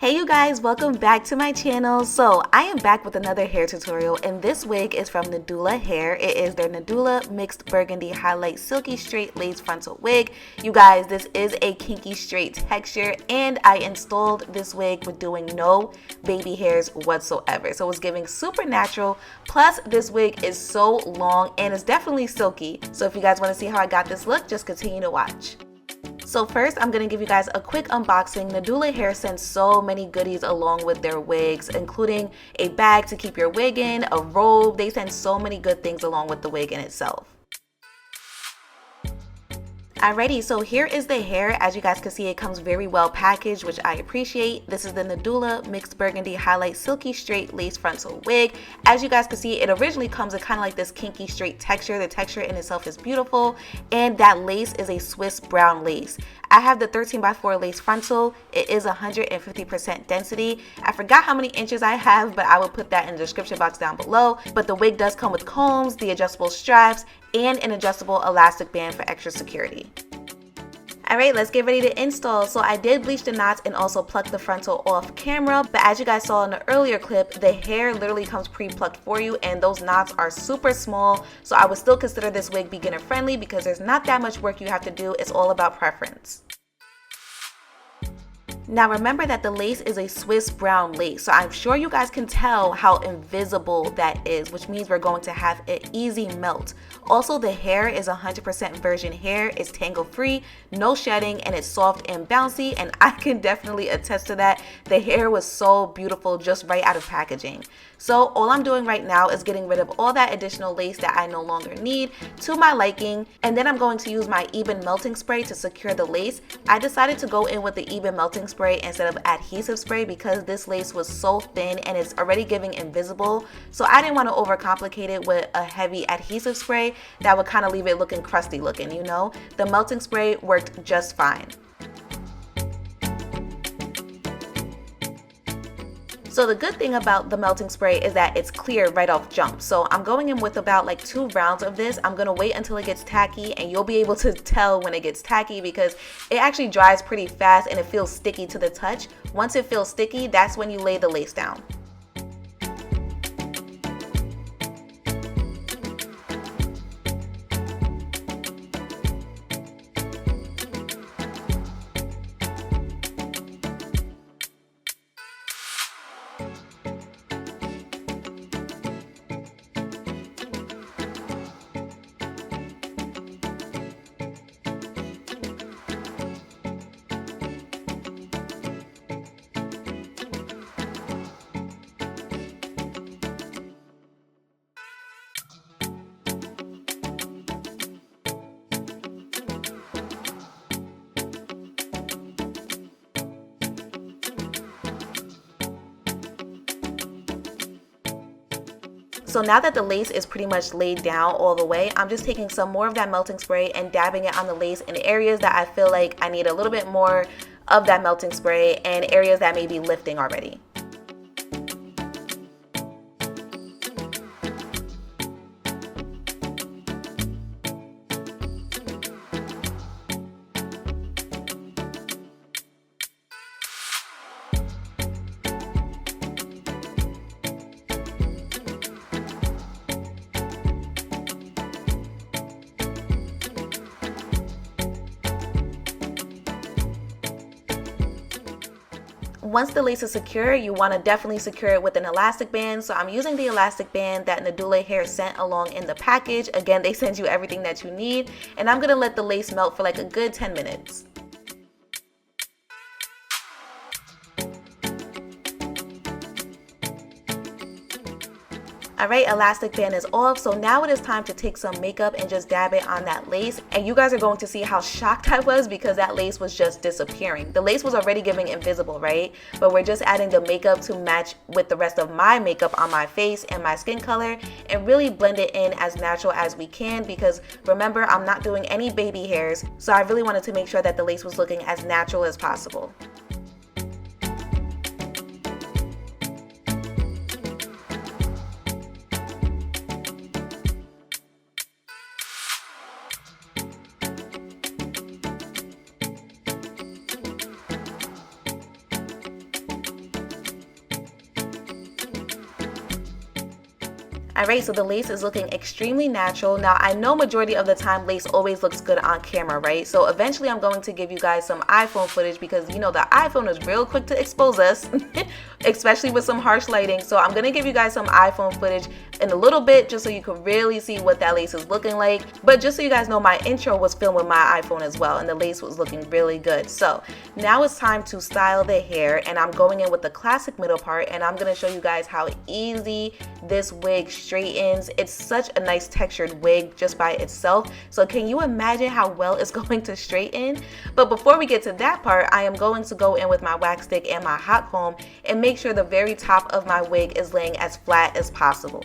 Hey you guys, welcome back to my channel. So I am back with another hair tutorial, and this wig is from NadulaHair. It is their Nadula Mixed Burgundy Highlight Silky Straight Lace Frontal Wig. You guys, this is a kinky straight texture, and I installed this wig with doing no baby hairs whatsoever. So it was giving super natural, plus this wig is so long and it's definitely silky. So if you guys want to see how I got this look, just continue to watch. So first, I'm going to give you guys a quick unboxing. NadulaHair sends so many goodies along with their wigs, including a bag to keep your wig in, a robe. They send so many good things along with the wig in itself. Alrighty, so here is the hair. As you guys can see, it comes very well packaged, which I appreciate. This is the Nadula Mixed Burgundy Highlight Silky Straight Lace Frontal Wig. As you guys can see, it originally comes in kind of like this kinky straight texture. The texture in itself is beautiful, and that lace is a Swiss brown lace. I have the 13x4 lace frontal. It is 150% density. I forgot how many inches I have, but I will put that in the description box down below. But the wig does come with combs, the adjustable straps, and an adjustable elastic band for extra security. Alright, let's get ready to install. So I did bleach the knots and also pluck the frontal off camera, but as you guys saw in the earlier clip, the hair literally comes pre-plucked for you, and those knots are super small. So I would still consider this wig beginner friendly because there's not that much work you have to do. It's all about preference. Now remember that the lace is a Swiss brown lace, so I'm sure you guys can tell how invisible that is, which means we're going to have an easy melt. Also, the hair is 100% virgin hair, it's tangle free, no shedding, and it's soft and bouncy, and I can definitely attest to that. The hair was so beautiful just right out of packaging. So all I'm doing right now is getting rid of all that additional lace that I no longer need to my liking, and then I'm going to use my Ebin melting spray to secure the lace. I decided to go in with the Ebin melting spray instead of adhesive spray because this lace was so thin and it's already giving invisible, so I didn't want to overcomplicate it with a heavy adhesive spray that would kind of leave it looking crusty looking, you know. The melting spray worked just fine. So the good thing about the melting spray is that it's clear right off jump. So I'm going in with about like 2 rounds of this. I'm going to wait until it gets tacky, and you'll be able to tell when it gets tacky because it actually dries pretty fast and it feels sticky to the touch. Once it feels sticky, that's when you lay the lace down. So now that the lace is pretty much laid down all the way, I'm just taking some more of that melting spray and dabbing it on the lace in areas that I feel like I need a little bit more of that melting spray and areas that may be lifting already. Once the lace is secure, you want to definitely secure it with an elastic band. So I'm using the elastic band that NadulaHair sent along in the package. Again, they send you everything that you need, and I'm going to let the lace melt for like a good 10 minutes. Alright, elastic band is off, so now it is time to take some makeup and just dab it on that lace. And you guys are going to see how shocked I was because that lace was just disappearing. The lace was already giving invisible, right? But we're just adding the makeup to match with the rest of my makeup on my face and my skin color and really blend it in as natural as we can because remember, I'm not doing any baby hairs, so I really wanted to make sure that the lace was looking as natural as possible. Alright, so the lace is looking extremely natural. Now, I know majority of the time lace always looks good on camera, right? So eventually I'm going to give you guys some iPhone footage because, you know, the iPhone is real quick to expose us, especially with some harsh lighting. So I'm going to give you guys some iPhone footage in a little bit just so you can really see what that lace is looking like. But just so you guys know, my intro was filmed with my iPhone as well, and the lace was looking really good. So now it's time to style the hair, and I'm going in with the classic middle part, and I'm going to show you guys how easy this wig straightens. It's such a nice textured wig just by itself. So can you imagine how well it's going to straighten? But before we get to that part, I am going to go in with my wax stick and my hot comb and make sure the very top of my wig is laying as flat as possible.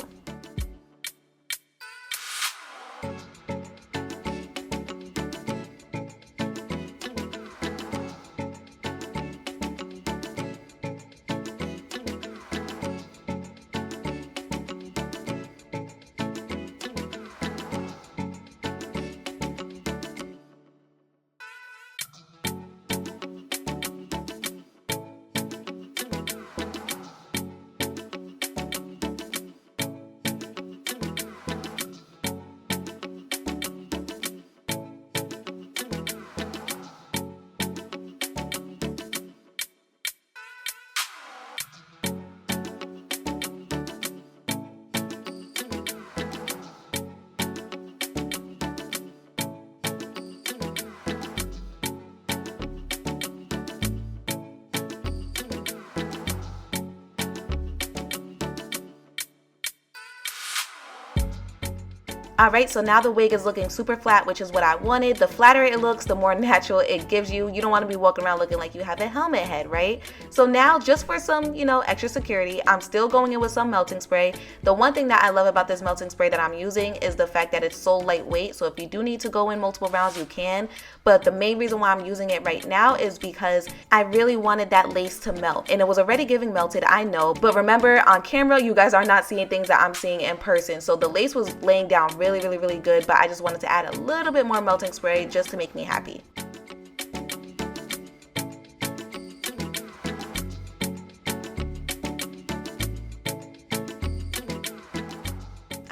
Alright, so now the wig is looking super flat, which is what I wanted. The flatter it looks, the more natural it gives you. You don't want to be walking around looking like you have a helmet head, right? So now, just for some, you know, extra security, I'm still going in with some melting spray. The one thing that I love about this melting spray that I'm using is the fact that it's so lightweight. So if you do need to go in multiple rounds, you can. But the main reason why I'm using it right now is because I really wanted that lace to melt. And it was already giving melted, I know. But remember, on camera, you guys are not seeing things that I'm seeing in person. So the lace was laying down really good, but I just wanted to add a little bit more melting spray just to make me happy.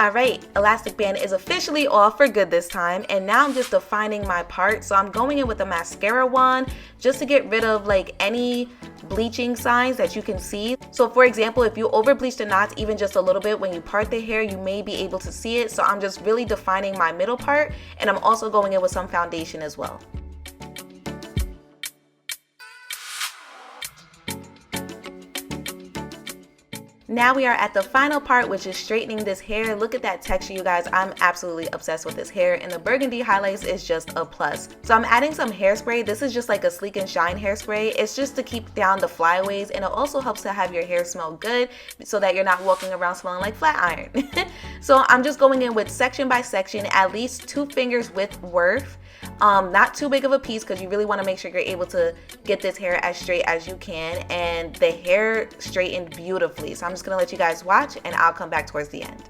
Alright, elastic band is officially off for good this time, and now I'm just defining my part. So I'm going in with a mascara wand just to get rid of like any bleaching signs that you can see. So for example, if you over bleach the knots even just a little bit when you part the hair, you may be able to see it. So I'm just really defining my middle part, and I'm also going in with some foundation as well. Now we are at the final part, which is straightening this hair. Look at that texture, you guys. I'm absolutely obsessed with this hair, and the burgundy highlights is just a plus. So I'm adding some hairspray. This is just like a sleek and shine hairspray. It's just to keep down the flyaways, and it also helps to have your hair smell good so that you're not walking around smelling like flat iron. So I'm just going in with section by section, at least 2 fingers width worth. Not too big of a piece because you really want to make sure you're able to get this hair as straight as you can, and the hair straightened beautifully. So I'm just going to let you guys watch, and I'll come back towards the end.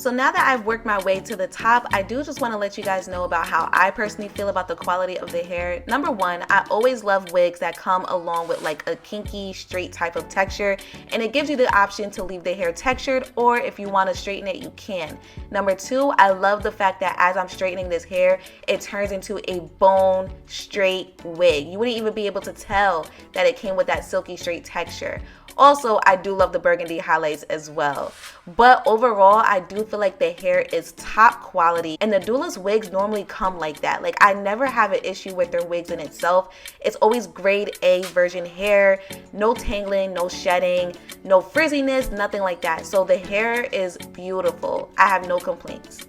So now that I've worked my way to the top, I do just want to let you guys know about how I personally feel about the quality of the hair. Number one, I always love wigs that come along with like a kinky, straight type of texture, and it gives you the option to leave the hair textured, or if you want to straighten it, you can. Number two, I love the fact that as I'm straightening this hair, it turns into a bone straight wig. You wouldn't even be able to tell that it came with that silky straight texture. Also, I do love the burgundy highlights as well. But overall, I do feel like the hair is top quality, and Nadula's wigs normally come like that. Like, I never have an issue with their wigs in itself. It's always grade A virgin hair, no tangling, no shedding, no frizziness, nothing like that. So the hair is beautiful. I have no complaints.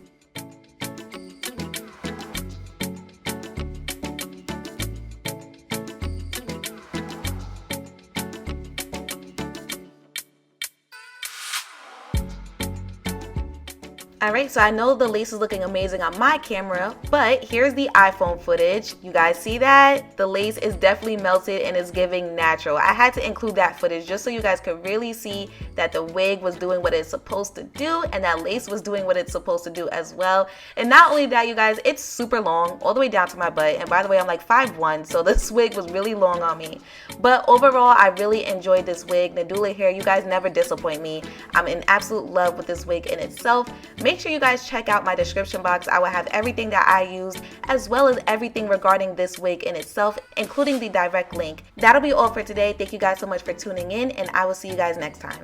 Alright, so I know the lace is looking amazing on my camera, but here's the iPhone footage. You guys see that? The lace is definitely melted and is giving natural. I had to include that footage just so you guys could really see that the wig was doing what it's supposed to do and that lace was doing what it's supposed to do as well. And not only that, you guys, it's super long, all the way down to my butt. And by the way, I'm like 5'1", so this wig was really long on me. But overall, I really enjoyed this wig. NadulaHair, you guys never disappoint me. I'm in absolute love with this wig in itself. Make sure you guys check out my description box. I will have everything that I used as well as everything regarding this wig in itself, including the direct link. That'll be all for today. Thank you guys so much for tuning in, and I will see you guys next time.